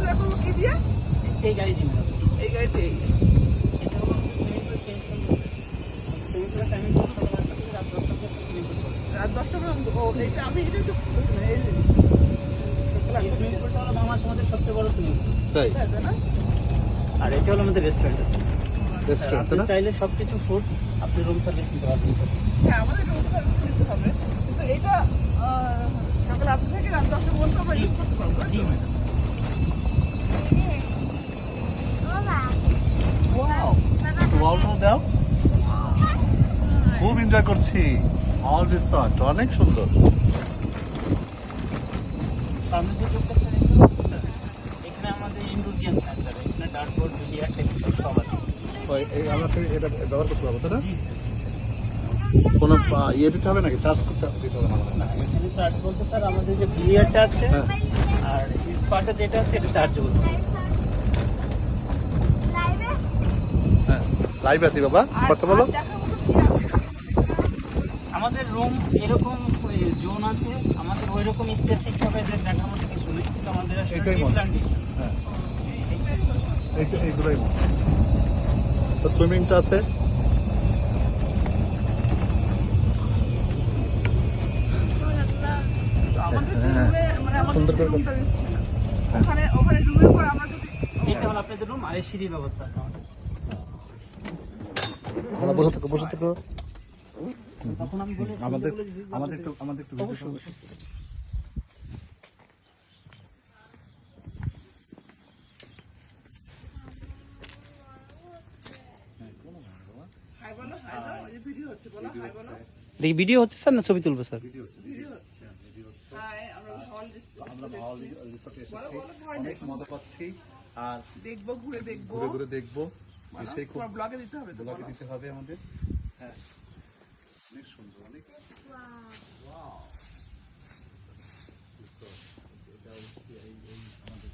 Configure করব কি দিয়ে? এই গাড়ি দিবেন এই গাড়িতে। এটা হলো সুইমিং পুল চেঞ্জ করতে সুইমিং পুলের টাইমিং হলো সকাল 8টা থেকে রাত 10টা পর্যন্ত সুইমিং পুল করবে। রাত 10টা পর্যন্ত। ও এইটা আমি এটা তো এই এই সুইমিং পুলটা হলো বাংলাদেশের মধ্যে সবচেয়ে বড় সুইমিং পুল। তাই তাই না? আর এটা হলো আমাদের রেস্টুরেন্ট আছে। রেস্টুরেন্ট আপনি না? চাইলে সবকিছু ফুড আপনি রুম সার্ভিস নিতে পারবেন। হ্যাঁ, আমাদের রুম সার্ভিস নিতে হবে। কিন্তু এটা সকাল 8টা থেকে রাত 10টা পর্যন্ত আমরা ইউজ করতে পারবো। জি ম্যাডাম। ওয়াও দাও, খুব এনজয় করছি। অল রিসর্ট অনেক সুন্দর। সামনে যে রুমটা স্যার এখানে আমাদের ইনডোর গেম সেন্টার, এখানে ডার্টবোর্ড, বিলিয়ার্ড, টেবিল সব আছে। আমাকে এটা ব্যবহার করতে পারবো তাই না? জি কোনো ইয়ে দিতে হবে নাকি, চার্জ করতে দিতে হবে না? না, এখানে চার্জ বলতে স্যার আমাদের যে বিলিয়ার্ডটা আছে হ্যাঁ। আর স্পাটা যেটা আছে এটা চার্জেবল। হ্যাঁ, লাইভ আছি বাবা, আর কথা বলো। দেখার মতো কি আছে? আমাদের রুম এরকম জোন আছে, আমাদের ওই রকম স্পেসিফিক ভাবে যে দেখার মতো কিছু নেই, কিন্তু আমাদের আসলে এটাই মনে হয়। প্ল্যান্টেশন। হ্যাঁ, এইগুলোই মনে হয়। তো সুইমিংটা আছে। তো আমাদের যে হ্যাঁ, রুমে মানে আমাদের সুন্দর যে করে রুমটা দিচ্ছে না। ওখানে রুমের পর আমরা যদি এটা হলো আপনাদের রুম, আর এই সিঁড়ির ব্যবস্থা আছে আমাদের। বসে থাকো। তখন আমি বলে আমাদের একটু অবশ্যই অবশ্যই। হাই বলো, হাই দাও, এই ভিডিও হচ্ছে, বলো হাই বলো। এই ভিডিও হচ্ছে স্যার না ছবি তুলবো স্যার? ভিডিও হচ্ছে। হাই, আমরা হল রিসর্টে বলো, এসেছি, বলো, ভয় অনেক নেই। মজা পাচ্ছি। আর দেখবো, ঘুরে দেখবো। ঘুরে ঘুরে দেখবো, সেই খুব তোমার ব্লগে দিতে হবে তো, ব্লগে বলো। দিতে হবে আমাদের। হ্যাঁ, অনেক সুন্দর, অনেক Wow. Resort. এটা হচ্ছে এই আমাদের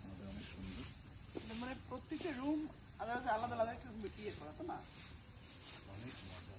আমাদের অনেক সুন্দর। মানে প্রত্যেকটা রুম আলাদা আলাদা আলাদা একটা ইয়ে করা তো না? অনেক মজা।